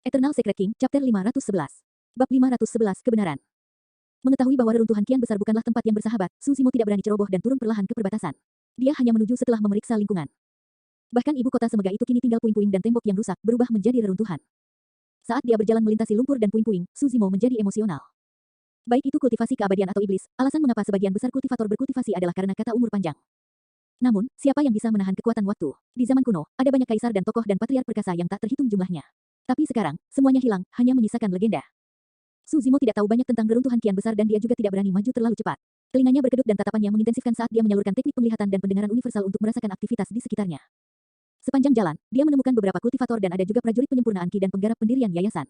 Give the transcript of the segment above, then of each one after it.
Eternal Secret King, Chapter 511. Bab 511 Kebenaran. Mengetahui bahwa reruntuhan kian besar bukanlah tempat yang bersahabat, Suzimo tidak berani ceroboh dan turun perlahan ke perbatasan. Dia hanya menuju setelah memeriksa lingkungan. Bahkan ibu kota semegah itu kini tinggal puing-puing dan tembok yang rusak berubah menjadi reruntuhan. Saat dia berjalan melintasi lumpur dan puing-puing, Suzimo menjadi emosional. Baik itu kultivasi keabadian atau iblis, alasan mengapa sebagian besar kultivator berkultivasi adalah karena kata umur panjang. Namun, siapa yang bisa menahan kekuatan waktu? Di zaman kuno, ada banyak kaisar dan tokoh dan patriark perkasa yang tak terhitung jumlahnya. Tapi sekarang, semuanya hilang, hanya menyisakan legenda. Suzimo tidak tahu banyak tentang reruntuhan kian besar dan dia juga tidak berani maju terlalu cepat. Telinganya berkedut dan tatapannya mengintensifkan saat dia menyalurkan teknik penglihatan dan pendengaran universal untuk merasakan aktivitas di sekitarnya. Sepanjang jalan, dia menemukan beberapa kultivator dan ada juga prajurit penyempurnaan ki dan penggarap pendirian yayasan.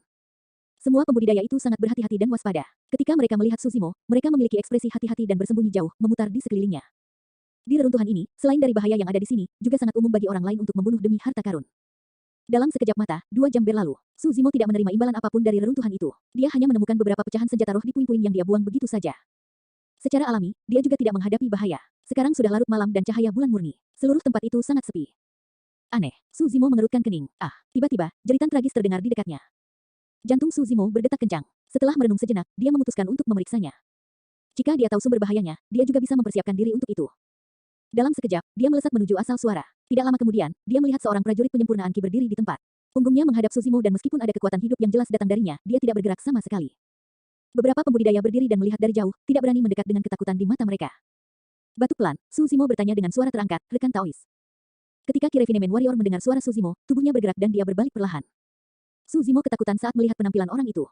Semua pembudidaya itu sangat berhati-hati dan waspada. Ketika mereka melihat Suzimo, mereka memiliki ekspresi hati-hati dan bersembunyi jauh, memutar di sekelilingnya. Di reruntuhan ini, selain dari bahaya yang ada di sini, juga sangat umum bagi orang lain untuk membunuh demi harta karun. Dalam sekejap mata, 2 jam berlalu. Suzimo tidak menerima imbalan apapun dari reruntuhan itu. Dia hanya menemukan beberapa pecahan senjata roh di puing-puing yang dia buang begitu saja. Secara alami, dia juga tidak menghadapi bahaya. Sekarang sudah larut malam dan cahaya bulan murni. Seluruh tempat itu sangat sepi. Aneh, Suzimo mengerutkan kening. Tiba-tiba, jeritan tragis terdengar di dekatnya. Jantung Suzimo berdetak kencang. Setelah merenung sejenak, dia memutuskan untuk memeriksanya. Jika dia tahu sumber bahayanya, dia juga bisa mempersiapkan diri untuk itu. Dalam sekejap, dia melesat menuju asal suara. Tidak lama kemudian, dia melihat seorang prajurit penyempurnaan ki berdiri di tempat. Punggungnya menghadap Suzimo dan meskipun ada kekuatan hidup yang jelas datang darinya, dia tidak bergerak sama sekali. Beberapa pembudidaya berdiri dan melihat dari jauh, tidak berani mendekat dengan ketakutan di mata mereka. Batuk pelan, Suzimo bertanya dengan suara terangkat, rekan Taois. Ketika Ki Refinement Warrior mendengar suara Suzimo, tubuhnya bergerak dan dia berbalik perlahan. Suzimo ketakutan saat melihat penampilan orang itu.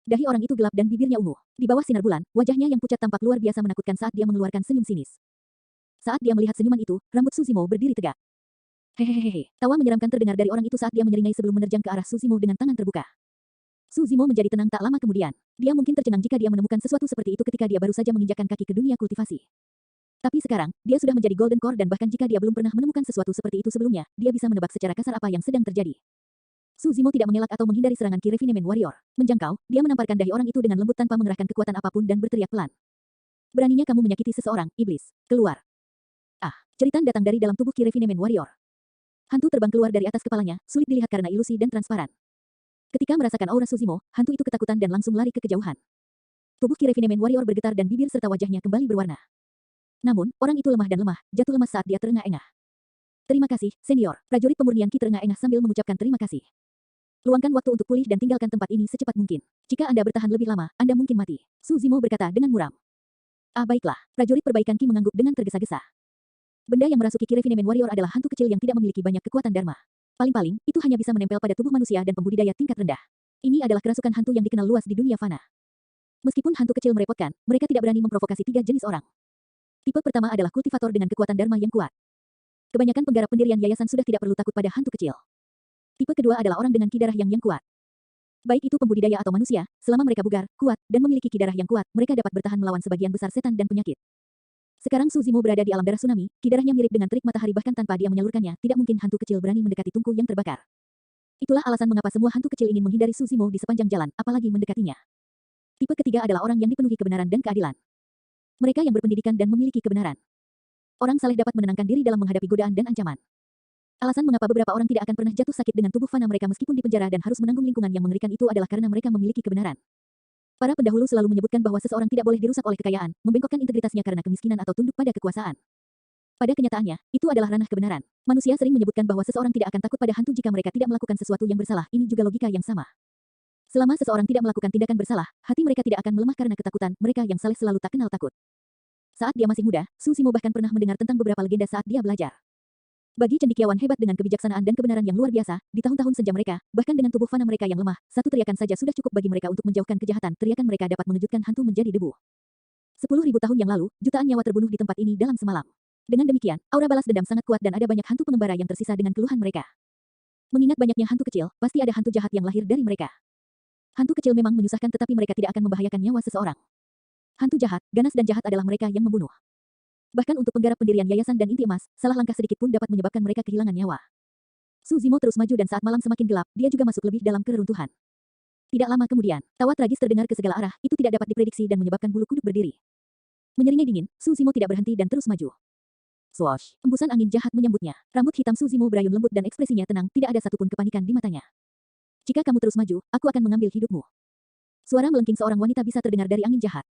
Dahi orang itu gelap dan bibirnya ungu. Di bawah sinar bulan, wajahnya yang pucat tampak luar biasa menakutkan saat dia mengeluarkan senyum sinis. Saat dia melihat senyuman itu, rambut Suzimo berdiri tegak. Hehehe, tawa menyeramkan terdengar dari orang itu saat dia menyeringai sebelum menerjang ke arah Suzimo dengan tangan terbuka. Suzimo menjadi tenang tak lama kemudian. Dia mungkin tercengang jika dia menemukan sesuatu seperti itu ketika dia baru saja menginjakkan kaki ke dunia kultivasi. Tapi sekarang, dia sudah menjadi Golden Core dan bahkan jika dia belum pernah menemukan sesuatu seperti itu sebelumnya, dia bisa menebak secara kasar apa yang sedang terjadi. Suzimo tidak mengelak atau menghindari serangan Ki Refinement Warrior. Menjangkau, dia menamparkan dahi orang itu dengan lembut tanpa mengerahkan kekuatan apapun dan berteriak pelan. Beraninya kamu menyakiti seseorang, iblis. Keluar. Jeritan datang dari dalam tubuh Ki Refinement Warrior. Hantu terbang keluar dari atas kepalanya, sulit dilihat karena ilusi dan transparan. Ketika merasakan aura Suzimo, hantu itu ketakutan dan langsung lari ke kejauhan. Tubuh Ki Refinement Warrior bergetar dan bibir serta wajahnya kembali berwarna. Namun, orang itu lemah dan lemah, jatuh lemas saat dia terengah-engah. Terima kasih, senior. Prajurit pemurnian Ki terengah-engah sambil mengucapkan terima kasih. Luangkan waktu untuk pulih dan tinggalkan tempat ini secepat mungkin. Jika Anda bertahan lebih lama, Anda mungkin mati. Suzimo berkata dengan muram. Baiklah. Prajurit perbaikan Ki mengangguk dengan tergesa-gesa. Benda yang merasuki Ki Refinement Warrior adalah hantu kecil yang tidak memiliki banyak kekuatan dharma. Paling-paling, itu hanya bisa menempel pada tubuh manusia dan pembudidaya tingkat rendah. Ini adalah kerasukan hantu yang dikenal luas di dunia fana. Meskipun hantu kecil merepotkan, mereka tidak berani memprovokasi 3 jenis orang. Tipe pertama adalah kultivator dengan kekuatan dharma yang kuat. Kebanyakan penggarap pendirian yayasan sudah tidak perlu takut pada hantu kecil. Tipe kedua adalah orang dengan ki darah yang kuat. Baik itu pembudidaya atau manusia, selama mereka bugar, kuat, dan memiliki ki darah yang kuat, mereka dapat bertahan melawan sebagian besar setan dan penyakit. Sekarang Suzimo berada di alam darah tsunami, ki darahnya mirip dengan terik matahari bahkan tanpa dia menyalurkannya, tidak mungkin hantu kecil berani mendekati tungku yang terbakar. Itulah alasan mengapa semua hantu kecil ingin menghindari Suzimo di sepanjang jalan, apalagi mendekatinya. Tipe ketiga adalah orang yang dipenuhi kebenaran dan keadilan. Mereka yang berpendidikan dan memiliki kebenaran. Orang saleh dapat menenangkan diri dalam menghadapi godaan dan ancaman. Alasan mengapa beberapa orang tidak akan pernah jatuh sakit dengan tubuh fana mereka meskipun di penjara dan harus menanggung lingkungan yang mengerikan itu adalah karena mereka memiliki kebenaran. Para pendahulu selalu menyebutkan bahwa seseorang tidak boleh dirusak oleh kekayaan, membengkokkan integritasnya karena kemiskinan atau tunduk pada kekuasaan. Pada kenyataannya, itu adalah ranah kebenaran. Manusia sering menyebutkan bahwa seseorang tidak akan takut pada hantu jika mereka tidak melakukan sesuatu yang bersalah. Ini juga logika yang sama. Selama seseorang tidak melakukan tindakan bersalah, hati mereka tidak akan melemah karena ketakutan. Mereka yang saleh selalu tak kenal takut. Saat dia masih muda, Suzimo bahkan pernah mendengar tentang beberapa legenda saat dia belajar. Bagi cendekiawan hebat dengan kebijaksanaan dan kebenaran yang luar biasa, di tahun-tahun senja mereka, bahkan dengan tubuh fana mereka yang lemah, satu teriakan saja sudah cukup bagi mereka untuk menjauhkan kejahatan. Teriakan mereka dapat mengejutkan hantu menjadi debu. 10.000 tahun yang lalu, jutaan nyawa terbunuh di tempat ini dalam semalam. Dengan demikian, aura balas dendam sangat kuat dan ada banyak hantu pengembara yang tersisa dengan keluhan mereka. Mengingat banyaknya hantu kecil, pasti ada hantu jahat yang lahir dari mereka. Hantu kecil memang menyusahkan tetapi mereka tidak akan membahayakan nyawa seseorang. Hantu jahat, ganas dan jahat adalah mereka yang membunuh. Bahkan untuk penggarap pendirian yayasan dan inti emas, salah langkah sedikit pun dapat menyebabkan mereka kehilangan nyawa. Suzimo terus maju dan saat malam semakin gelap, dia juga masuk lebih dalam keruntuhan. Tidak lama kemudian, tawa tragis terdengar ke segala arah, itu tidak dapat diprediksi dan menyebabkan bulu kuduk berdiri. Menyeringai dingin, Suzimo tidak berhenti dan terus maju. Swoosh, embusan angin jahat menyambutnya. Rambut hitam Suzimo berayun lembut dan ekspresinya tenang, tidak ada satupun kepanikan di matanya. Jika kamu terus maju, aku akan mengambil hidupmu. Suara melengking seorang wanita bisa terdengar dari angin jahat.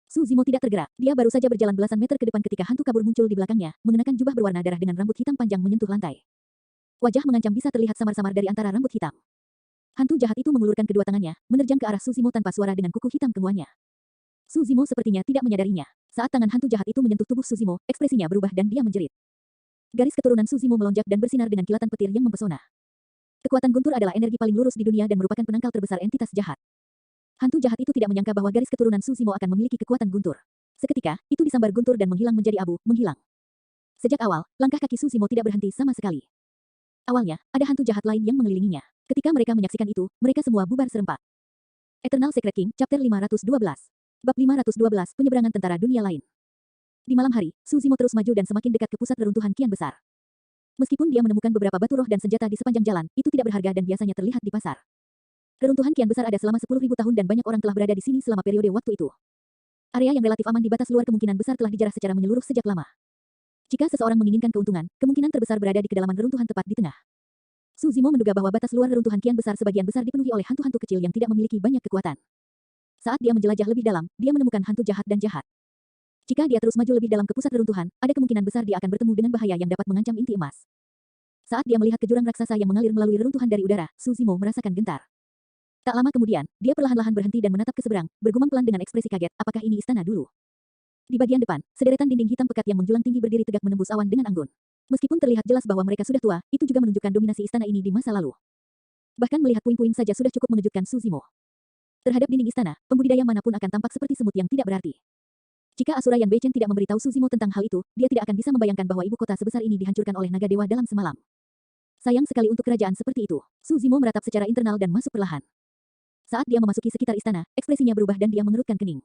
Su Zimo tidak tergerak. Dia baru saja berjalan belasan meter ke depan ketika hantu kabur muncul di belakangnya, mengenakan jubah berwarna darah dengan rambut hitam panjang menyentuh lantai. Wajah mengancam bisa terlihat samar-samar dari antara rambut hitam. Hantu jahat itu mengulurkan kedua tangannya, menerjang ke arah Su Zimo tanpa suara dengan kuku hitam kemuannya. Su Zimo sepertinya tidak menyadarinya. Saat tangan hantu jahat itu menyentuh tubuh Su Zimo, ekspresinya berubah dan dia menjerit. Garis keturunan Su Zimo melonjak dan bersinar dengan kilatan petir yang mempesona. Kekuatan guntur adalah energi paling lurus di dunia dan merupakan penangkal terbesar entitas jahat. Hantu jahat itu tidak menyangka bahwa garis keturunan Su Zimo akan memiliki kekuatan guntur. Seketika, itu disambar guntur dan menghilang menjadi abu, menghilang. Sejak awal, langkah kaki Su Zimo tidak berhenti sama sekali. Awalnya, ada hantu jahat lain yang mengelilinginya. Ketika mereka menyaksikan itu, mereka semua bubar serempak. Eternal Secret King, Chapter 512. Bab 512, Penyeberangan Tentara Dunia Lain. Di malam hari, Su Zimo terus maju dan semakin dekat ke pusat reruntuhan kian besar. Meskipun dia menemukan beberapa batu roh dan senjata di sepanjang jalan, itu tidak berharga dan biasanya terlihat di pasar. Reruntuhan kian besar ada selama 10.000 tahun dan banyak orang telah berada di sini selama periode waktu itu. Area yang relatif aman di batas luar kemungkinan besar telah dijarah secara menyeluruh sejak lama. Jika seseorang menginginkan keuntungan, kemungkinan terbesar berada di kedalaman reruntuhan tepat di tengah. Su Zimo menduga bahwa batas luar reruntuhan kian besar sebagian besar dipenuhi oleh hantu-hantu kecil yang tidak memiliki banyak kekuatan. Saat dia menjelajah lebih dalam, dia menemukan hantu jahat dan jahat. Jika dia terus maju lebih dalam ke pusat reruntuhan, ada kemungkinan besar dia akan bertemu dengan bahaya yang dapat mengancam inti emas. Saat dia melihat ke jurang raksasa yang mengalir melalui reruntuhan dari udara, Su Zimo merasakan gentar. Tak lama kemudian, dia perlahan-lahan berhenti dan menatap ke seberang, bergumam pelan dengan ekspresi kaget, apakah ini istana dulu? Di bagian depan, sederetan dinding hitam pekat yang menjulang tinggi berdiri tegak menembus awan dengan anggun. Meskipun terlihat jelas bahwa mereka sudah tua, itu juga menunjukkan dominasi istana ini di masa lalu. Bahkan melihat puing-puing saja sudah cukup mengejutkan Su Zimo. Terhadap dinding istana, pembudidaya manapun akan tampak seperti semut yang tidak berarti. Jika Asura Yan Beichen tidak memberitahu Su Zimo tentang hal itu, dia tidak akan bisa membayangkan bahwa ibu kota sebesar ini dihancurkan oleh naga dewa dalam semalam. Sayang sekali untuk kerajaan seperti itu. Su Zimo meratap secara internal dan masuk perlahan. Saat dia memasuki sekitar istana, ekspresinya berubah dan dia mengerutkan kening.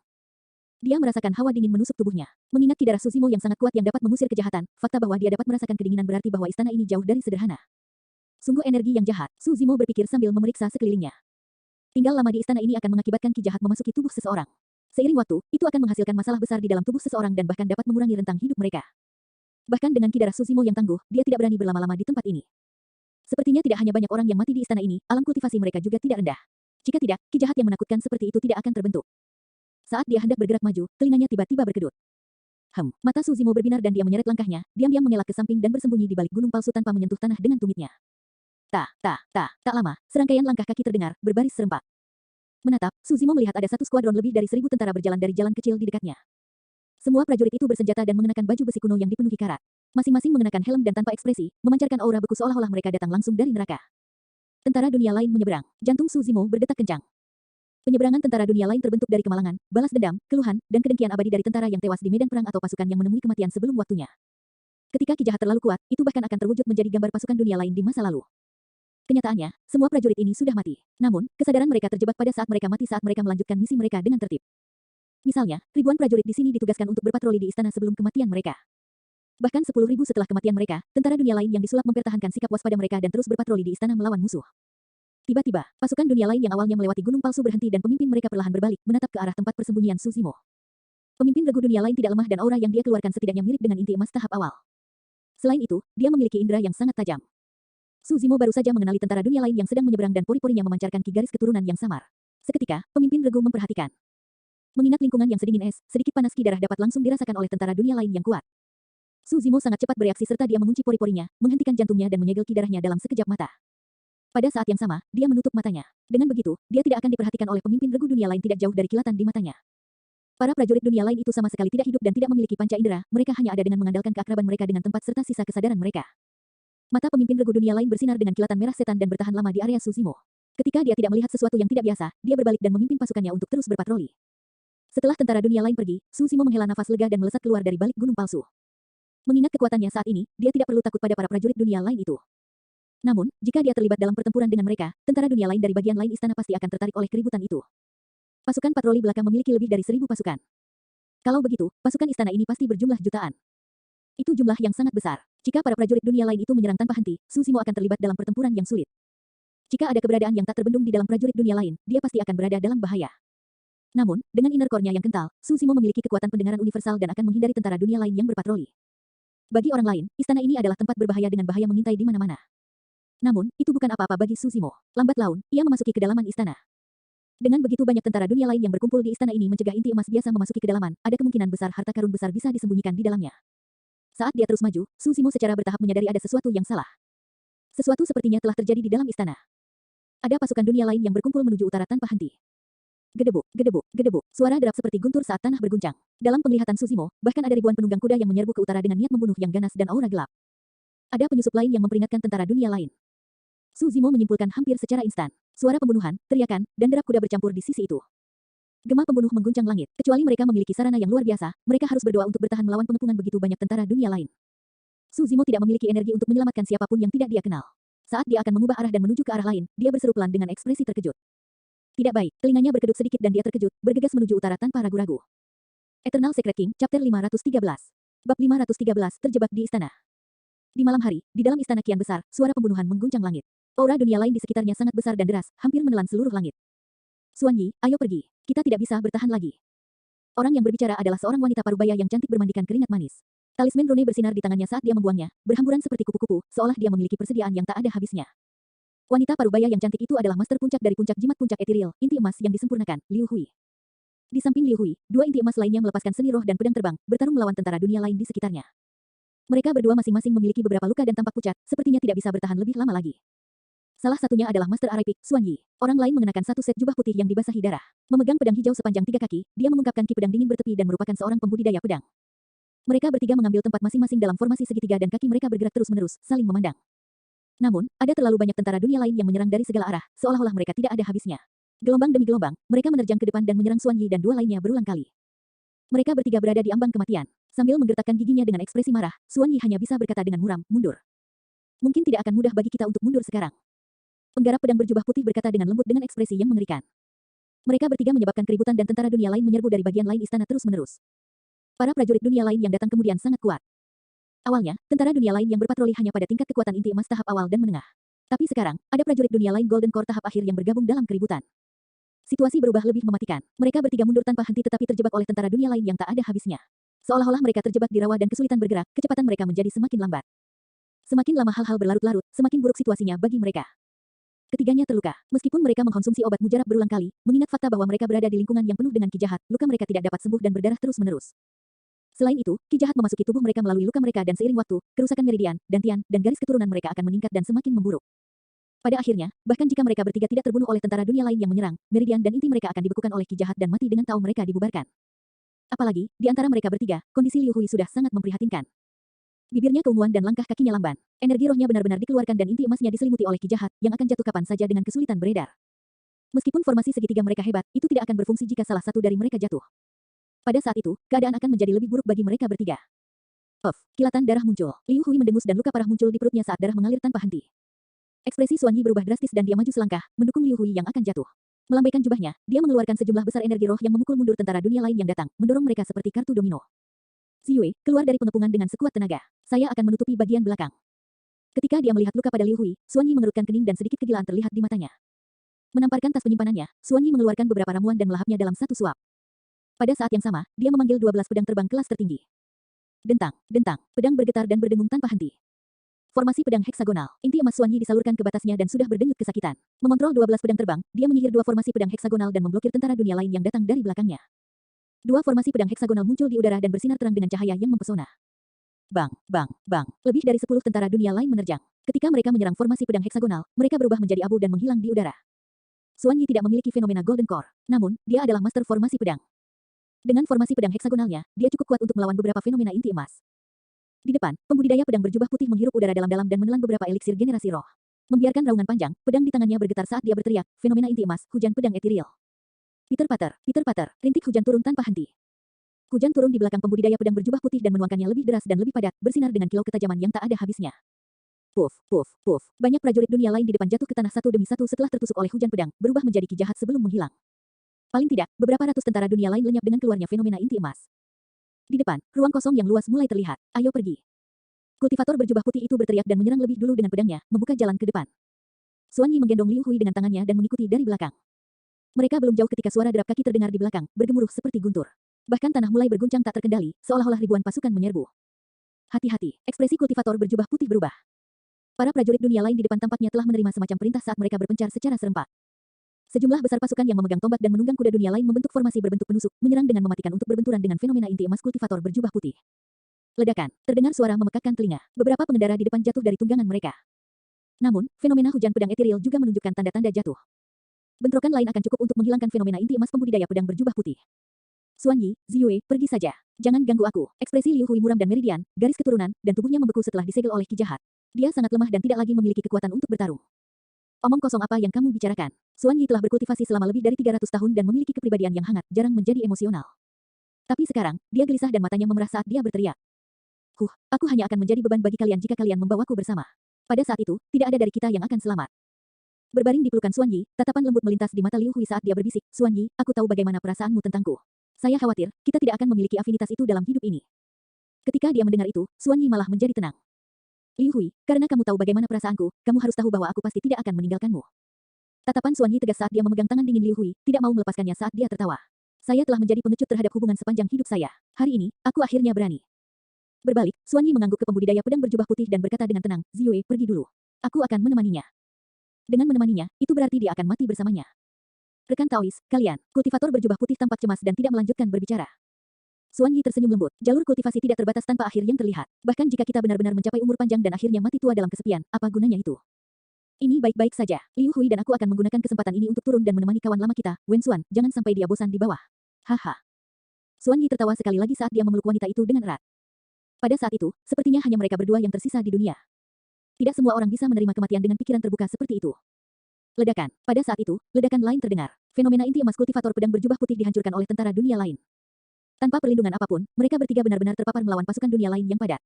Dia merasakan hawa dingin menusuk tubuhnya. Mengingat ki darah Su Zimo yang sangat kuat yang dapat mengusir kejahatan, fakta bahwa dia dapat merasakan kedinginan berarti bahwa istana ini jauh dari sederhana. Sungguh energi yang jahat, Su Zimo berpikir sambil memeriksa sekelilingnya. Tinggal lama di istana ini akan mengakibatkan ki jahat memasuki tubuh seseorang. Seiring waktu, itu akan menghasilkan masalah besar di dalam tubuh seseorang dan bahkan dapat mengurangi rentang hidup mereka. Bahkan dengan ki darah Su Zimo yang tangguh, dia tidak berani berlama-lama di tempat ini. Sepertinya tidak hanya banyak orang yang mati di istana ini, alam kultivasi mereka juga tidak rendah. Jika tidak, ki jahat yang menakutkan seperti itu tidak akan terbentuk. Saat dia hendak bergerak maju, telinganya tiba-tiba berkedut. Mata Su Zimo berbinar dan dia menyeret langkahnya, diam-diam mengelak ke samping dan bersembunyi di balik gunung palsu tanpa menyentuh tanah dengan tumitnya. Tak lama, serangkaian langkah kaki terdengar, berbaris serempak. Menatap, Su Zimo melihat ada satu skuadron lebih dari 1.000 tentara berjalan dari jalan kecil di dekatnya. Semua prajurit itu bersenjata dan mengenakan baju besi kuno yang dipenuhi karat. Masing-masing mengenakan helm dan tanpa ekspresi, memancarkan aura beku seolah-olah mereka datang langsung dari neraka. Tentara dunia lain menyeberang. Jantung Su Zimo berdetak kencang. Penyeberangan tentara dunia lain terbentuk dari kemalangan, balas dendam, keluhan, dan kedengkian abadi dari tentara yang tewas di medan perang atau pasukan yang menemui kematian sebelum waktunya. Ketika ki jahat terlalu kuat, itu bahkan akan terwujud menjadi gambar pasukan dunia lain di masa lalu. Kenyataannya, semua prajurit ini sudah mati. Namun, kesadaran mereka terjebak pada saat mereka mati saat mereka melanjutkan misi mereka dengan tertib. Misalnya, ribuan prajurit di sini ditugaskan untuk berpatroli di istana sebelum kematian mereka. Bahkan 10.000 setelah kematian mereka, tentara dunia lain yang disulap mempertahankan sikap waspada mereka dan terus berpatroli di istana melawan musuh. Tiba-tiba, pasukan dunia lain yang awalnya melewati gunung palsu berhenti dan pemimpin mereka perlahan berbalik, menatap ke arah tempat persembunyian Su Zimo. Pemimpin regu dunia lain tidak lemah dan aura yang dia keluarkan setidaknya mirip dengan inti emas tahap awal. Selain itu, dia memiliki indera yang sangat tajam. Su Zimo baru saja mengenali tentara dunia lain yang sedang menyeberang dan pori-porinya memancarkan ki garis keturunan yang samar. Seketika, pemimpin regu memperhatikan. Mengingat lingkungan yang sedingin es, sedikit panas ki darah dapat langsung dirasakan oleh tentara dunia lain yang kuat. Su Zimo sangat cepat bereaksi serta dia mengunci pori-porinya, menghentikan jantungnya dan menyegel ki darahnya dalam sekejap mata. Pada saat yang sama, dia menutup matanya. Dengan begitu, dia tidak akan diperhatikan oleh pemimpin regu dunia lain tidak jauh dari kilatan di matanya. Para prajurit dunia lain itu sama sekali tidak hidup dan tidak memiliki panca indera, mereka hanya ada dengan mengandalkan keakraban mereka dengan tempat serta sisa kesadaran mereka. Mata pemimpin regu dunia lain bersinar dengan kilatan merah setan dan bertahan lama di area Su Zimo. Ketika dia tidak melihat sesuatu yang tidak biasa, dia berbalik dan memimpin pasukannya untuk terus berpatroli. Setelah tentara dunia lain pergi, Su Zimo menghela nafas lega dan melesat keluar dari balik gunung palsu. Mengingat kekuatannya saat ini, dia tidak perlu takut pada para prajurit dunia lain itu. Namun, jika dia terlibat dalam pertempuran dengan mereka, tentara dunia lain dari bagian lain istana pasti akan tertarik oleh keributan itu. Pasukan patroli belakang memiliki lebih dari 1.000 pasukan. Kalau begitu, pasukan istana ini pasti berjumlah jutaan. Itu jumlah yang sangat besar. Jika para prajurit dunia lain itu menyerang tanpa henti, Su Zimo akan terlibat dalam pertempuran yang sulit. Jika ada keberadaan yang tak terbendung di dalam prajurit dunia lain, dia pasti akan berada dalam bahaya. Namun, dengan inner core-nya yang kental, Su Zimo memiliki kekuatan pendengaran universal dan akan menghindari tentara dunia lain yang berpatroli. Bagi orang lain, istana ini adalah tempat berbahaya dengan bahaya mengintai di mana-mana. Namun, itu bukan apa-apa bagi Suzimo. Lambat laun, ia memasuki kedalaman istana. Dengan begitu banyak tentara dunia lain yang berkumpul di istana ini mencegah inti emas biasa memasuki kedalaman, ada kemungkinan besar harta karun besar bisa disembunyikan di dalamnya. Saat dia terus maju, Suzimo secara bertahap menyadari ada sesuatu yang salah. Sesuatu sepertinya telah terjadi di dalam istana. Ada pasukan dunia lain yang berkumpul menuju utara tanpa henti. Gedebuk, gedebuk, gedebuk. Suara derap seperti guntur saat tanah berguncang. Dalam penglihatan Suzimo, bahkan ada ribuan penunggang kuda yang menyerbu ke utara dengan niat membunuh yang ganas dan aura gelap. Ada penyusup lain yang memperingatkan tentara dunia lain. Suzimo menyimpulkan hampir secara instan. Suara pembunuhan, teriakan, dan derap kuda bercampur di sisi itu. Gema pembunuh mengguncang langit. Kecuali mereka memiliki sarana yang luar biasa, mereka harus berdoa untuk bertahan melawan pengepungan begitu banyak tentara dunia lain. Suzimo tidak memiliki energi untuk menyelamatkan siapapun yang tidak dia kenal. Saat dia akan mengubah arah dan menuju ke arah lain, dia berseru pelan dengan ekspresi terkejut. Tidak baik, telinganya berkedut sedikit dan dia terkejut, bergegas menuju utara tanpa ragu-ragu. Eternal Secret King, Chapter 513. Bab 513, terjebak di istana. Di malam hari, di dalam istana kian besar, suara pembunuhan mengguncang langit. Aura dunia lain di sekitarnya sangat besar dan deras, hampir menelan seluruh langit. Xuan Yi, ayo pergi. Kita tidak bisa bertahan lagi. Orang yang berbicara adalah seorang wanita parubaya yang cantik bermandikan keringat manis. Talisman rune bersinar di tangannya saat dia membuangnya, berhamburan seperti kupu-kupu, seolah dia memiliki persediaan yang tak ada habisnya. Wanita parubaya yang cantik itu adalah master puncak dari puncak jimat puncak etiril, inti emas yang disempurnakan, Liu Hui. Di samping Liu Hui, dua inti emas lainnya melepaskan seni roh dan pedang terbang, bertarung melawan tentara dunia lain di sekitarnya. Mereka berdua masing-masing memiliki beberapa luka dan tampak pucat, sepertinya tidak bisa bertahan lebih lama lagi. Salah satunya adalah Master Araipik, Xuan Yi. Orang lain mengenakan satu set jubah putih yang dibasahi darah. Memegang pedang hijau sepanjang 3 kaki, dia mengungkapkan ki pedang dingin bertepi dan merupakan seorang pembudidaya pedang. Mereka bertiga mengambil tempat masing-masing dalam formasi segitiga dan kaki mereka bergerak terus-menerus, saling memandang. Namun, ada terlalu banyak tentara dunia lain yang menyerang dari segala arah, seolah-olah mereka tidak ada habisnya. Gelombang demi gelombang, mereka menerjang ke depan dan menyerang Xuan Yi dan dua lainnya berulang kali. Mereka bertiga berada di ambang kematian. Sambil menggertakkan giginya dengan ekspresi marah, Xuan Yi hanya bisa berkata dengan muram, mundur. Mungkin tidak akan mudah bagi kita untuk mundur sekarang. Penggarap pedang berjubah putih berkata dengan lembut dengan ekspresi yang mengerikan. Mereka bertiga menyebabkan keributan dan tentara dunia lain menyerbu dari bagian lain istana terus-menerus. Para prajurit dunia lain yang datang kemudian sangat kuat. Awalnya, tentara dunia lain yang berpatroli hanya pada tingkat kekuatan inti emas tahap awal dan menengah. Tapi sekarang, ada prajurit dunia lain Golden Core tahap akhir yang bergabung dalam keributan. Situasi berubah lebih mematikan. Mereka bertiga mundur tanpa henti tetapi terjebak oleh tentara dunia lain yang tak ada habisnya. Seolah-olah mereka terjebak di rawa dan kesulitan bergerak, kecepatan mereka menjadi semakin lambat. Semakin lama hal-hal berlarut-larut, semakin buruk situasinya bagi mereka. Ketiganya terluka. Meskipun mereka mengkonsumsi obat mujarab berulang kali, mengingat fakta bahwa mereka berada di lingkungan yang penuh dengan ki jahat, luka mereka tidak dapat sembuh dan berdarah terus-menerus. Selain itu, ki jahat memasuki tubuh mereka melalui luka mereka dan seiring waktu, kerusakan meridian, dantian, dan garis keturunan mereka akan meningkat dan semakin memburuk. Pada akhirnya, bahkan jika mereka bertiga tidak terbunuh oleh tentara dunia lain yang menyerang, meridian dan inti mereka akan dibekukan oleh ki jahat dan mati dengan tahu mereka dibubarkan. Apalagi, di antara mereka bertiga, kondisi Liu Hui sudah sangat memprihatinkan. Bibirnya keunguan dan langkah kakinya lamban. Energi rohnya benar-benar dikeluarkan dan inti emasnya diselimuti oleh ki jahat, yang akan jatuh kapan saja dengan kesulitan beredar. Meskipun formasi segitiga mereka hebat, itu tidak akan berfungsi jika salah satu dari mereka jatuh. Pada saat itu, keadaan akan menjadi lebih buruk bagi mereka bertiga. Kilatan darah muncul. Liu Hui mendengus dan luka parah muncul di perutnya saat darah mengalir tanpa henti. Ekspresi Xuan Yi berubah drastis dan dia maju selangkah, mendukung Liu Hui yang akan jatuh. Melambaikan jubahnya, dia mengeluarkan sejumlah besar energi roh yang memukul mundur tentara dunia lain yang datang, mendorong mereka seperti kartu domino. Ziyue, keluar dari pengepungan dengan sekuat tenaga. Saya akan menutupi bagian belakang. Ketika dia melihat luka pada Liu Hui, Xuan Yi mengerutkan kening dan sedikit kegilaan terlihat di matanya. Menamparkan tas penyimpanannya, Xuan Yi mengeluarkan beberapa ramuan dan melahapnya dalam satu suap. Pada saat yang sama, dia memanggil 12 pedang terbang kelas tertinggi. Dentang, dentang, pedang bergetar dan berdengung tanpa henti. Formasi pedang heksagonal, inti emas Xuan Yi disalurkan ke batasnya dan sudah berdenyut kesakitan. Mengontrol 12 pedang terbang, dia menyihir dua formasi pedang heksagonal dan memblokir tentara dunia lain yang datang dari belakangnya. Dua formasi pedang heksagonal muncul di udara dan bersinar terang dengan cahaya yang mempesona. Bang, bang, bang. Lebih dari 10 tentara dunia lain menerjang. Ketika mereka menyerang formasi pedang heksagonal, mereka berubah menjadi abu dan menghilang di udara. Xuan Yi tidak memiliki fenomena Golden Core, namun, dia adalah master formasi pedang. Dengan formasi pedang heksagonalnya, dia cukup kuat untuk melawan beberapa fenomena inti emas. Di depan, pembudidaya pedang berjubah putih menghirup udara dalam-dalam dan menelan beberapa eliksir generasi roh. Membiarkan raungan panjang, pedang di tangannya bergetar saat dia berteriak, fenomena inti emas, hujan pedang etiril. Peter Pater, rintik hujan turun tanpa henti. Hujan turun di belakang pembudidaya pedang berjubah putih dan menuangkannya lebih deras dan lebih padat, bersinar dengan kilau ketajaman yang tak ada habisnya. Puff, puff, puff. Banyak prajurit dunia lain di depan jatuh ke tanah satu demi satu setelah tertusuk oleh hujan pedang, berubah menjadi ki jahat sebelum menghilang. Paling tidak, beberapa ratus tentara dunia lain lenyap dengan keluarnya fenomena inti emas. Di depan, ruang kosong yang luas mulai terlihat. Ayo pergi. Kultivator berjubah putih itu berteriak dan menyerang lebih dulu dengan pedangnya, membuka jalan ke depan. Xuan Yi menggendong Liu Hui dengan tangannya dan mengikuti dari belakang. Mereka belum jauh ketika suara derap kaki terdengar di belakang, bergemuruh seperti guntur. Bahkan tanah mulai berguncang tak terkendali, seolah-olah ribuan pasukan menyerbu. Hati-hati, ekspresi kultivator berjubah putih berubah. Para prajurit dunia lain di depan tampaknya telah menerima semacam perintah saat mereka berpencar secara serempak. Sejumlah besar pasukan yang memegang tombak dan menunggang kuda dunia lain membentuk formasi berbentuk penusuk, menyerang dengan mematikan untuk berbenturan dengan fenomena inti emas kultivator berjubah putih. Ledakan, terdengar suara memekakkan telinga. Beberapa pengendara di depan jatuh dari tunggangan mereka. Namun, fenomena hujan pedang etiril juga menunjukkan tanda-tanda jatuh. Bentrokan lain akan cukup untuk menghilangkan fenomena inti emas pembudidaya pedang berjubah putih. Xuan Yi, Ziyue, pergi saja. Jangan ganggu aku. Ekspresi Liu Hui muram dan meridian, garis keturunan, dan tubuhnya membeku setelah disegel oleh ki jahat. Dia sangat lemah dan tidak lagi memiliki kekuatan untuk bertarung. Omong kosong apa yang kamu bicarakan? Xuan Yi telah berkultivasi selama lebih dari 300 tahun dan memiliki kepribadian yang hangat, jarang menjadi emosional. Tapi sekarang, dia gelisah dan matanya memerah saat dia berteriak. Aku hanya akan menjadi beban bagi kalian jika kalian membawaku bersama. Pada saat itu, tidak ada dari kita yang akan selamat. Berbaring di pelukan Xuan Yi, tatapan lembut melintas di mata Liu Hui saat dia berbisik, Xuan Yi, aku tahu bagaimana perasaanmu tentangku. Saya khawatir, kita tidak akan memiliki afinitas itu dalam hidup ini. Ketika dia mendengar itu, Xuan Yi malah menjadi tenang. Liu Hui, karena kamu tahu bagaimana perasaanku, kamu harus tahu bahwa aku pasti tidak akan meninggalkanmu. Tatapan Xuan Yi tegas saat dia memegang tangan dingin Liu Hui, tidak mau melepaskannya saat dia tertawa. Saya telah menjadi pengecut terhadap hubungan sepanjang hidup saya. Hari ini, aku akhirnya berani. Berbalik, Xuan Yi mengangguk ke pembudidaya pedang berjubah putih dan berkata dengan tenang, Ziyue, pergi dulu. Aku akan menemaninya. Dengan menemaninya, itu berarti dia akan mati bersamanya. Rekan Taois, kalian, kultivator berjubah putih tampak cemas dan tidak melanjutkan berbicara. Xuan Yi tersenyum lembut. Jalur kultivasi tidak terbatas tanpa akhir yang terlihat. Bahkan jika kita benar-benar mencapai umur panjang dan akhirnya mati tua dalam kesepian, apa gunanya itu? Ini baik-baik saja. Liu Hui dan aku akan menggunakan kesempatan ini untuk turun dan menemani kawan lama kita, Wen Xuan, jangan sampai dia bosan di bawah. Haha. Xuan Yi tertawa sekali lagi saat dia memeluk wanita itu dengan erat. Pada saat itu, sepertinya hanya mereka berdua yang tersisa di dunia. Tidak semua orang bisa menerima kematian dengan pikiran terbuka seperti itu. Ledakan. Pada saat itu, ledakan lain terdengar. Fenomena inti emas kultivator pedang berjubah putih dihancurkan oleh tentara dunia lain. Tanpa perlindungan apapun, mereka bertiga benar-benar terpapar melawan pasukan dunia lain yang padat.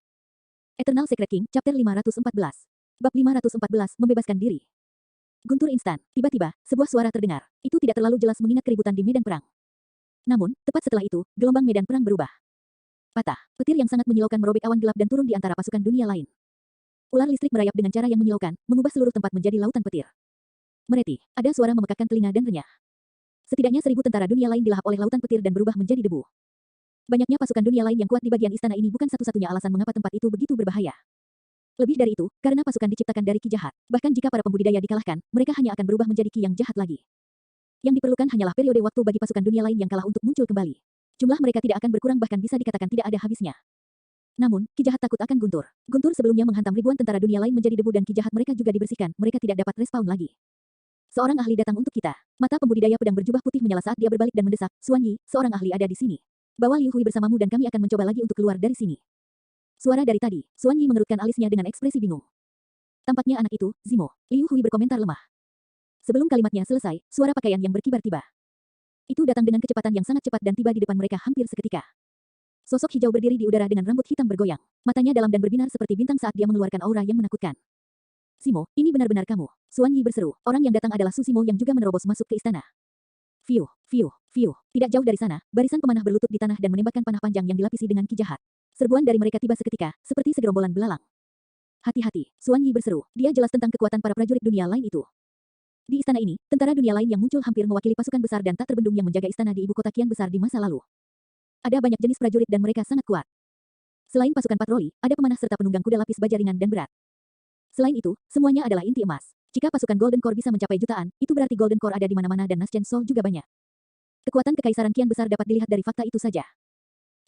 Eternal Secret King, Chapter 514. Bab 514, membebaskan diri. Guntur instan. Tiba-tiba, sebuah suara terdengar. Itu tidak terlalu jelas mengingat keributan di medan perang. Namun, tepat setelah itu, gelombang medan perang berubah. Patah. Petir yang sangat menyilaukan merobek awan gelap dan turun di antara pasukan dunia lain. Ular listrik merayap dengan cara yang menyilaukan, mengubah seluruh tempat menjadi lautan petir. Mereti. Ada suara memekakkan telinga dan renyah. Setidaknya 1000 tentara dunia lain dilahap oleh lautan petir dan berubah menjadi debu. Banyaknya pasukan dunia lain yang kuat di bagian istana ini bukan satu-satunya alasan mengapa tempat itu begitu berbahaya. Lebih dari itu, karena pasukan diciptakan dari ki jahat. Bahkan jika para pembudidaya dikalahkan, mereka hanya akan berubah menjadi ki yang jahat lagi. Yang diperlukan hanyalah periode waktu bagi pasukan dunia lain yang kalah untuk muncul kembali. Jumlah mereka tidak akan berkurang bahkan bisa dikatakan tidak ada habisnya. Namun, ki jahat takut akan Guntur. Guntur sebelumnya menghantam ribuan tentara dunia lain menjadi debu dan ki jahat mereka juga dibersihkan, mereka tidak dapat respawn lagi. Seorang ahli datang untuk kita. Mata pembudidaya pedang berjubah putih menyala saat dia berbalik dan mendesak, Xuan Yi, seorang ahli ada di sini. Bawa Liu Hui bersamamu dan kami akan mencoba lagi untuk keluar dari sini. Suara dari tadi, Xuan Yi mengerutkan alisnya dengan ekspresi bingung. Tampaknya anak itu, Zimo. Liu Hui berkomentar lemah. Sebelum kalimatnya selesai, suara pakaian yang berkibar tiba. Itu datang dengan kecepatan yang sangat cepat dan tiba di depan mereka hampir seketika. Sosok hijau berdiri di udara dengan rambut hitam bergoyang. Matanya dalam dan berbinar seperti bintang saat dia mengeluarkan aura yang menakutkan. Zimo, ini benar-benar kamu. Xuan Yi berseru. Orang yang datang adalah Su Zimo yang juga menerobos masuk ke istana. Fiu, fiu, fiu. Tidak jauh dari sana, barisan pemanah berlutut di tanah dan menembakkan panah panjang yang dilapisi dengan ki jahat. Serbuan dari mereka tiba seketika, seperti segerombolan belalang. Hati-hati, Xuan Yi berseru. Dia jelas tentang kekuatan para prajurit dunia lain itu. Di istana ini, tentara dunia lain yang muncul hampir mewakili pasukan besar dan tak terbendung yang menjaga istana di ibu kota kian besar di masa lalu. Ada banyak jenis prajurit dan mereka sangat kuat. Selain pasukan patroli, ada pemanah serta penunggang kuda lapis baja ringan dan berat. Selain itu, semuanya adalah inti emas. Jika pasukan Golden Core bisa mencapai jutaan, itu berarti Golden Core ada di mana-mana dan Naschen Soul juga banyak. Kekuatan kekaisaran kian besar dapat dilihat dari fakta itu saja.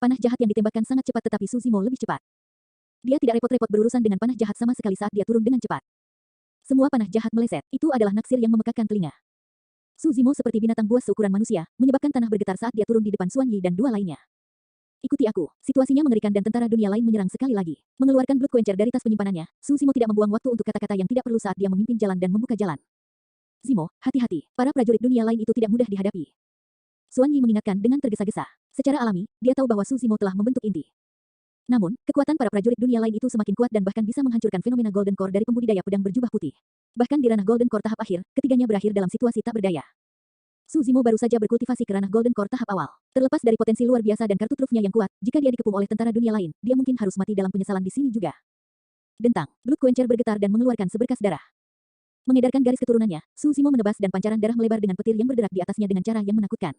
Panah jahat yang ditembakkan sangat cepat tetapi Su Zimo lebih cepat. Dia tidak repot-repot berurusan dengan panah jahat sama sekali saat dia turun dengan cepat. Semua panah jahat meleset, itu adalah naksir yang memekakkan telinga. Su Zimo seperti binatang buas seukuran manusia, menyebabkan tanah bergetar saat dia turun di depan Xuan Yi dan dua lainnya. Ikuti aku. Situasinya mengerikan dan tentara dunia lain menyerang sekali lagi. Mengeluarkan Blood Quencher dari tas penyimpanannya, Su Zimo tidak membuang waktu untuk kata-kata yang tidak perlu saat dia memimpin jalan dan membuka jalan. Zimo, hati-hati. Para prajurit dunia lain itu tidak mudah dihadapi. Xuan Yi mengingatkan dengan tergesa-gesa. Secara alami, dia tahu bahwa Su Zimo telah membentuk inti. Namun, kekuatan para prajurit dunia lain itu semakin kuat dan bahkan bisa menghancurkan fenomena Golden Core dari pembudidaya pedang berjubah putih. Bahkan di ranah Golden Core tahap akhir, ketiganya berakhir dalam situasi tak berdaya. Su Zimo baru saja berkultivasi ke ranah Golden Core tahap awal. Terlepas dari potensi luar biasa dan kartu trufnya yang kuat, jika dia dikepung oleh tentara dunia lain, dia mungkin harus mati dalam penyesalan di sini juga. Dentang, Blood Quencher bergetar dan mengeluarkan seberkas darah. Mengedarkan garis keturunannya, Su Zimo menebas dan pancaran darah melebar dengan petir yang berderak di atasnya dengan cara yang menakutkan.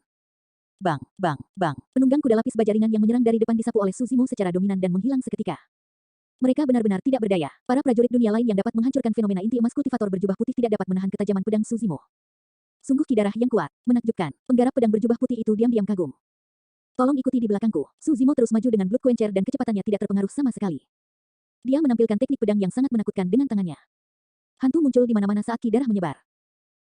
Bang, bang, bang. Penunggang kuda lapis baja ringan yang menyerang dari depan disapu oleh Su Zimo secara dominan dan menghilang seketika. Mereka benar-benar tidak berdaya. Para prajurit dunia lain yang dapat menghancurkan fenomena inti emas kultivator berjubah putih tidak dapat menahan ketajaman pedang Suzimo. Sungguh ki darah yang kuat, menakjubkan. Penggarap pedang berjubah putih itu diam-diam kagum. Tolong ikuti di belakangku. Suzimo terus maju dengan Blood Quencher dan kecepatannya tidak terpengaruh sama sekali. Dia menampilkan teknik pedang yang sangat menakutkan dengan tangannya. Hantu muncul di mana-mana saat ki darah menyebar.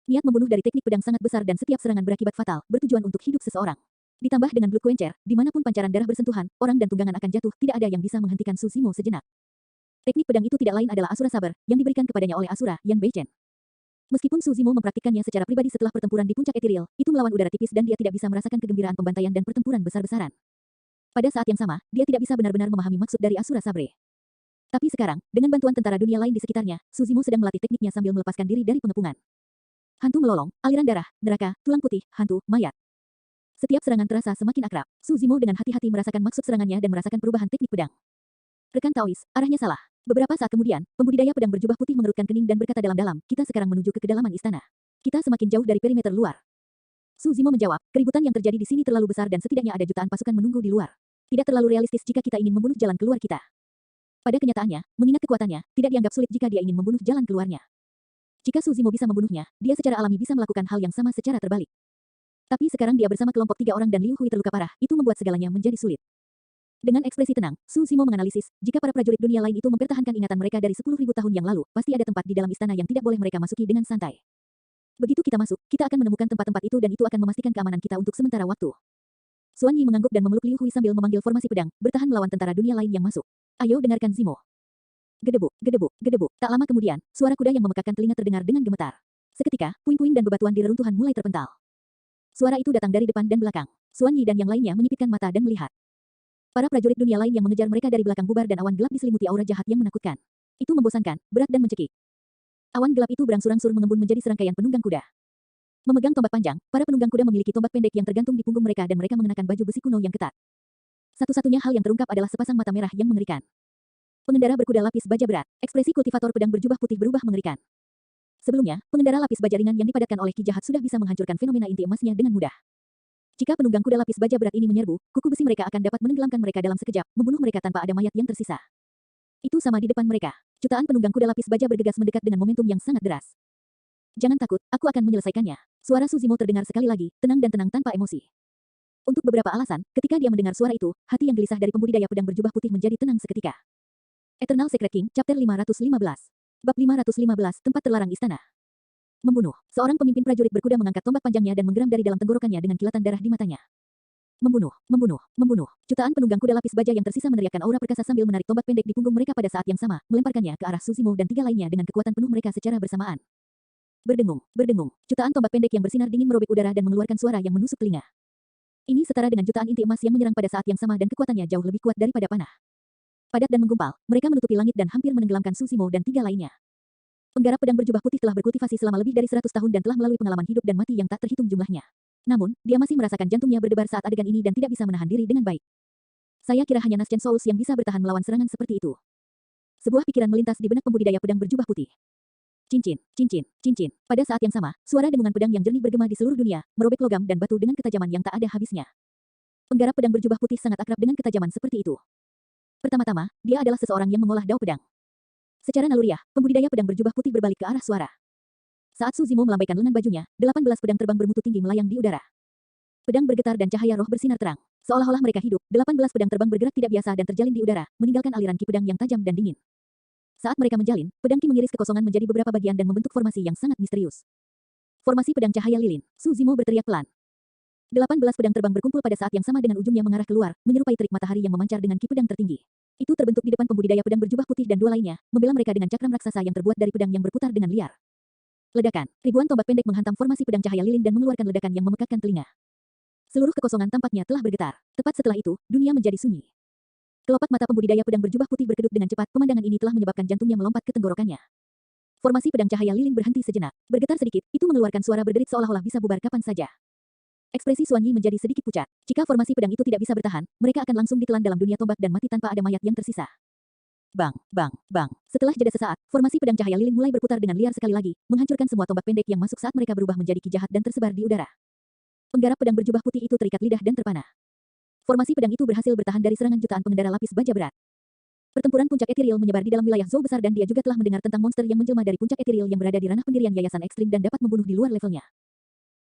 Niat membunuh dari teknik pedang sangat besar dan setiap serangan berakibat fatal, bertujuan untuk hidup seseorang. Ditambah dengan Blood Quencher, dimanapun pancaran darah bersentuhan, orang dan tunggangan akan jatuh, tidak ada yang bisa menghentikan Suzimo sejenak. Teknik pedang itu tidak lain adalah Asura Saber, yang diberikan kepadanya oleh Asura, Yan Beichen. Meskipun Suzimo mempraktikkannya secara pribadi setelah pertempuran di puncak Ethereal, itu melawan udara tipis dan dia tidak bisa merasakan kegembiraan pembantaian dan pertempuran besar-besaran. Pada saat yang sama, dia tidak bisa benar-benar memahami maksud dari Asura Sabre. Tapi sekarang, dengan bantuan tentara dunia lain di sekitarnya, Suzimo sedang melatih tekniknya sambil melepaskan diri dari pengepungan. Hantu melolong, aliran darah, neraka, tulang putih, hantu, mayat. Setiap serangan terasa semakin akrab. Suzimo dengan hati-hati merasakan maksud serangannya dan merasakan perubahan teknik pedang. Rekan Taois, arahnya salah. Beberapa saat kemudian, pembudidaya pedang berjubah putih mengerutkan kening dan berkata dalam-dalam, kita sekarang menuju ke kedalaman istana. Kita semakin jauh dari perimeter luar. Suzimo menjawab, keributan yang terjadi di sini terlalu besar dan setidaknya ada jutaan pasukan menunggu di luar. Tidak terlalu realistis jika kita ingin membunuh jalan keluar kita. Pada kenyataannya, mengingat kekuatannya, tidak dianggap sulit jika dia ingin membunuh jalan keluarnya. Jika Suzimo bisa membunuhnya, dia secara alami bisa melakukan hal yang sama secara terbalik. Tapi sekarang dia bersama kelompok 3 orang dan Liu Hui terluka parah, itu membuat segalanya menjadi sulit. Dengan ekspresi tenang, Suzimo menganalisis, jika para prajurit dunia lain itu mempertahankan ingatan mereka dari 10.000 tahun yang lalu, pasti ada tempat di dalam istana yang tidak boleh mereka masuki dengan santai. Begitu kita masuk, kita akan menemukan tempat-tempat itu dan itu akan memastikan keamanan kita untuk sementara waktu. Xuan Yi mengangguk dan memeluk Liu Hui sambil memanggil formasi pedang, bertahan melawan tentara dunia lain yang masuk. Ayo dengarkan Zimo. Gedebuk, gedebuk, gedebuk. Tak lama kemudian, suara kuda yang memekakkan telinga terdengar dengan gemetar. Seketika, puing-puing dan bebatuan di reruntuhan mulai terpental. Suara itu datang dari depan dan belakang. Xuan Yi dan yang lainnya menyipitkan mata dan melihat. Para prajurit dunia lain yang mengejar mereka dari belakang bubar dan awan gelap diselimuti aura jahat yang menakutkan. Itu membosankan, berat dan mencekik. Awan gelap itu berangsur-angsur mengembun menjadi serangkaian penunggang kuda. Memegang tombak panjang, para penunggang kuda memiliki tombak pendek yang tergantung di punggung mereka dan mereka mengenakan baju besi kuno yang ketat. Satu-satunya hal yang terungkap adalah sepasang mata merah yang mengerikan. Pengendara berkuda lapis baja berat, ekspresi kultivator pedang berjubah putih berubah mengerikan. Sebelumnya, pengendara lapis baja ringan yang dipadatkan oleh ki jahat sudah bisa menghancurkan fenomena inti emasnya dengan mudah. Jika penunggang kuda lapis baja berat ini menyerbu, kuku besi mereka akan dapat menenggelamkan mereka dalam sekejap, membunuh mereka tanpa ada mayat yang tersisa. Itu sama di depan mereka. Jutaan penunggang kuda lapis baja bergegas mendekat dengan momentum yang sangat deras. Jangan takut, aku akan menyelesaikannya. Suara Suzimo terdengar sekali lagi, tenang dan tenang tanpa emosi. Untuk beberapa alasan, ketika dia mendengar suara itu, hati yang gelisah dari pembudidaya pedang berjubah putih menjadi tenang seketika. Eternal Secret King, Chapter 515. Bab 515, Tempat Terlarang Istana. Membunuh. Seorang pemimpin prajurit berkuda mengangkat tombak panjangnya dan menggeram dari dalam tenggorokannya dengan kilatan darah di matanya. Membunuh, membunuh, membunuh. Jutaan penunggang kuda lapis baja yang tersisa meneriakkan aura perkasa sambil menarik tombak pendek di punggung mereka pada saat yang sama, melemparkannya ke arah Suzimo dan 3 lainnya dengan kekuatan penuh mereka secara bersamaan. Berdengung, berdengung. Jutaan tombak pendek yang bersinar dingin merobek udara dan mengeluarkan suara yang menusuk telinga. Ini setara dengan jutaan inti emas yang menyerang pada saat yang sama dan kekuatannya jauh lebih kuat daripada panah. Padat dan menggumpal, mereka menutupi langit dan hampir menenggelamkan Suzimo dan 3 lainnya. Penggarap pedang berjubah putih telah berkultivasi selama lebih dari 100 tahun dan telah melalui pengalaman hidup dan mati yang tak terhitung jumlahnya. Namun, dia masih merasakan jantungnya berdebar saat adegan ini dan tidak bisa menahan diri dengan baik. Saya kira hanya Naschen Souls yang bisa bertahan melawan serangan seperti itu. Sebuah pikiran melintas di benak pembudidaya pedang berjubah putih. Cincin, cincin, cincin. Pada saat yang sama, suara dengungan pedang yang jernih bergema di seluruh dunia, merobek logam dan batu dengan ketajaman yang tak ada habisnya. Penggarap pedang berjubah putih sangat akrab dengan ketajaman seperti itu. Pertama-tama, dia adalah seseorang yang mengolah dao pedang. Secara naluriah, pembudidaya pedang berjubah putih berbalik ke arah suara. Saat Suzimo melambaikan lengan bajunya, 18 pedang terbang bermutu tinggi melayang di udara. Pedang bergetar dan cahaya roh bersinar terang. Seolah-olah mereka hidup, 18 pedang terbang bergerak tidak biasa dan terjalin di udara, meninggalkan aliran ki pedang yang tajam dan dingin. Saat mereka menjalin, pedang ki mengiris kekosongan menjadi beberapa bagian dan membentuk formasi yang sangat misterius. Formasi pedang cahaya lilin. Suzimo berteriak pelan. 18 pedang terbang berkumpul pada saat yang sama dengan ujungnya mengarah keluar, menyerupai terik matahari yang memancar dengan ki pedang tertinggi. Itu terbentuk di depan pembudidaya pedang berjubah putih dan 2 lainnya, membela mereka dengan cakram raksasa yang terbuat dari pedang yang berputar dengan liar. Ledakan. Ribuan tombak pendek menghantam formasi pedang cahaya lilin dan mengeluarkan ledakan yang memekakkan telinga. Seluruh kekosongan tampaknya telah bergetar. Tepat setelah itu, dunia menjadi sunyi. Kelopak mata pembudidaya pedang berjubah putih berkedut dengan cepat, pemandangan ini telah menyebabkan jantungnya melompat ke tenggorokannya. Formasi pedang cahaya lilin berhenti sejenak. Bergetar sedikit, itu mengeluarkan suara berderit seolah-olah bisa bubar kapan saja. Ekspresi Xuan Yi menjadi sedikit pucat. Jika formasi pedang itu tidak bisa bertahan, mereka akan langsung ditelan dalam dunia tombak dan mati tanpa ada mayat yang tersisa. Bang, bang, bang. Setelah jeda sesaat, formasi pedang cahaya lilin mulai berputar dengan liar sekali lagi, menghancurkan semua tombak pendek yang masuk saat mereka berubah menjadi ki jahat dan tersebar di udara. Penggarap pedang berjubah putih itu terikat lidah dan terpana. Formasi pedang itu berhasil bertahan dari serangan jutaan pengendara lapis baja berat. Pertempuran puncak etiril menyebar di dalam wilayah Zou besar dan dia juga telah mendengar tentang monster yang menjelma dari puncak etiril yang berada di ranah pendirian yayasan ekstrim dan dapat membunuh di luar levelnya.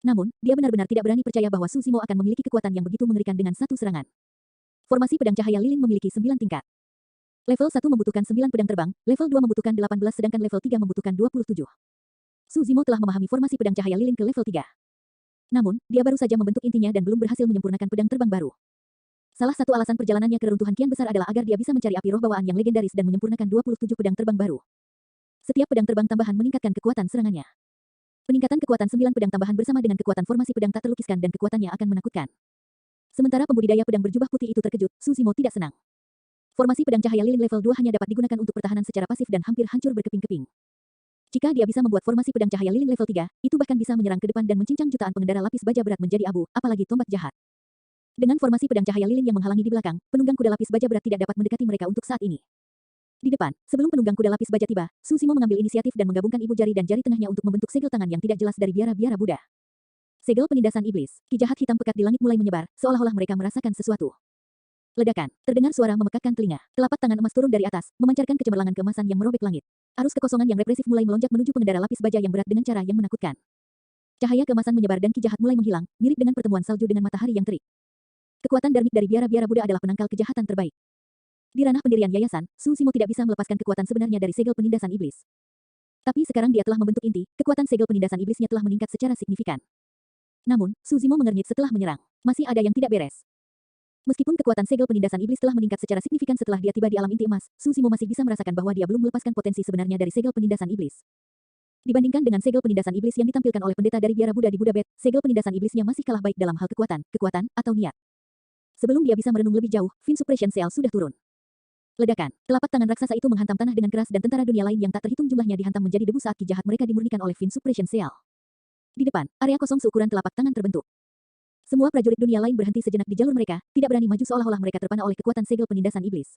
Namun, dia benar-benar tidak berani percaya bahwa Su Zimo akan memiliki kekuatan yang begitu mengerikan dengan satu serangan. Formasi pedang cahaya lilin memiliki 9 tingkat. Level 1 membutuhkan 9 pedang terbang, level 2 membutuhkan 18 sedangkan level 3 membutuhkan 27. Su Zimo telah memahami formasi pedang cahaya lilin ke level 3. Namun, dia baru saja membentuk intinya dan belum berhasil menyempurnakan pedang terbang baru. Salah satu alasan perjalanannya ke reruntuhan kian besar adalah agar dia bisa mencari api roh bawaan yang legendaris dan menyempurnakan 27 pedang terbang baru. Setiap pedang terbang tambahan meningkatkan kekuatan serangannya. Peningkatan kekuatan 9 pedang tambahan bersama dengan kekuatan formasi pedang tak terlukiskan dan kekuatannya akan menakutkan. Sementara pembudidaya pedang berjubah putih itu terkejut, Su Zimo tidak senang. Formasi pedang cahaya lilin level 2 hanya dapat digunakan untuk pertahanan secara pasif dan hampir hancur berkeping-keping. Jika dia bisa membuat formasi pedang cahaya lilin level 3, itu bahkan bisa menyerang ke depan dan mencincang jutaan pengendara lapis baja berat menjadi abu, apalagi tombak jahat. Dengan formasi pedang cahaya lilin yang menghalangi di belakang, penunggang kuda lapis baja berat tidak dapat mendekati mereka untuk saat ini. Di depan, sebelum penunggang kuda lapis baja tiba, Su Zimo mengambil inisiatif dan menggabungkan ibu jari dan jari tengahnya untuk membentuk segel tangan yang tidak jelas dari biara-biara Buddha. Segel penindasan iblis, ki jahat hitam pekat di langit mulai menyebar, seolah-olah mereka merasakan sesuatu. Ledakan, terdengar suara memekakkan telinga. Telapak tangan emas turun dari atas, memancarkan kecemerlangan keemasan yang merobek langit. Arus kekosongan yang represif mulai melonjak menuju pengendara lapis baja yang berat dengan cara yang menakutkan. Cahaya keemasan menyebar dan ki jahat mulai menghilang, mirip dengan pertemuan salju dengan matahari yang terik. Kekuatan darmik dari biara-biara Buddha adalah penangkal kejahatan terbaik. Di ranah pendirian yayasan, Su Zimo tidak bisa melepaskan kekuatan sebenarnya dari segel penindasan iblis. Tapi sekarang dia telah membentuk inti, kekuatan segel penindasan iblisnya telah meningkat secara signifikan. Namun, Su Zimo mengernyit setelah menyerang. Masih ada yang tidak beres. Meskipun kekuatan segel penindasan iblis telah meningkat secara signifikan setelah dia tiba di alam inti emas, Su Zimo masih bisa merasakan bahwa dia belum melepaskan potensi sebenarnya dari segel penindasan iblis. Dibandingkan dengan segel penindasan iblis yang ditampilkan oleh pendeta dari biara Buddha di Buddha Bed, segel penindasan iblisnya masih kalah baik dalam hal kekuatan, atau niat. Sebelum dia bisa merenung lebih jauh, Fin Suppression Seal sudah turun. Ledakan, telapak tangan raksasa itu menghantam tanah dengan keras dan tentara dunia lain yang tak terhitung jumlahnya dihantam menjadi debu saat ki jahat mereka dimurnikan oleh Fin Suppression Seal. Di depan, area kosong seukuran telapak tangan terbentuk. Semua prajurit dunia lain berhenti sejenak di jalur mereka, tidak berani maju seolah-olah mereka terpana oleh kekuatan segel penindasan iblis.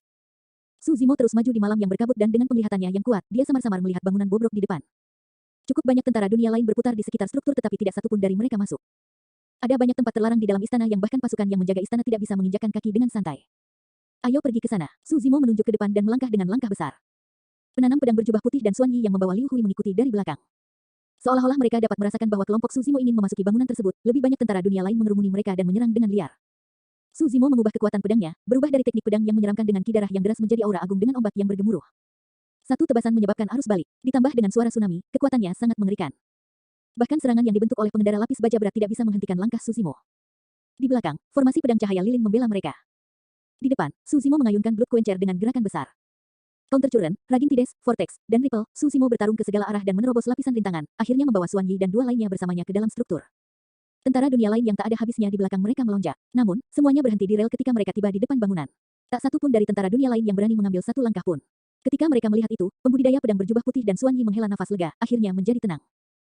Su Zimo terus maju di malam yang berkabut dan dengan penglihatannya yang kuat, dia samar-samar melihat bangunan bobrok di depan. Cukup banyak tentara dunia lain berputar di sekitar struktur tetapi tidak satupun dari mereka masuk. Ada banyak tempat terlarang di dalam istana yang bahkan pasukan yang menjaga istana tidak bisa menginjakkan kaki dengan santai. Ayo pergi ke sana. Su Zimo menunjuk ke depan dan melangkah dengan langkah besar. Penanam pedang berjubah putih dan Xuan Yi yang membawa Liu Hui mengikuti dari belakang. Seolah-olah mereka dapat merasakan bahwa kelompok Su Zimo ingin memasuki bangunan tersebut, lebih banyak tentara dunia lain mengerumuni mereka dan menyerang dengan liar. Su Zimo mengubah kekuatan pedangnya, berubah dari teknik pedang yang menyeramkan dengan ki darah yang deras menjadi aura agung dengan ombak yang bergemuruh. Satu tebasan menyebabkan arus balik, ditambah dengan suara tsunami, kekuatannya sangat mengerikan. Bahkan serangan yang dibentuk oleh pengendara lapis baja berat tidak bisa menghentikan langkah Su Zimo. Di belakang, formasi pedang cahaya lilin membela mereka. Di depan, Su Zimo mengayunkan Blood Quencher dengan gerakan besar. Counter Current, Raging Tides, Vortex, dan Ripple, Su Zimo bertarung ke segala arah dan menerobos lapisan rintangan, akhirnya membawa Xuan Yi dan dua lainnya bersamanya ke dalam struktur. Tentara dunia lain yang tak ada habisnya di belakang mereka melonjak. Namun, semuanya berhenti di rel ketika mereka tiba di depan bangunan. Tak satu pun dari tentara dunia lain yang berani mengambil satu langkah pun. Ketika mereka melihat itu, pembudidaya pedang berjubah putih dan Xuan Yi menghela nafas lega, akhirnya menjadi tenang.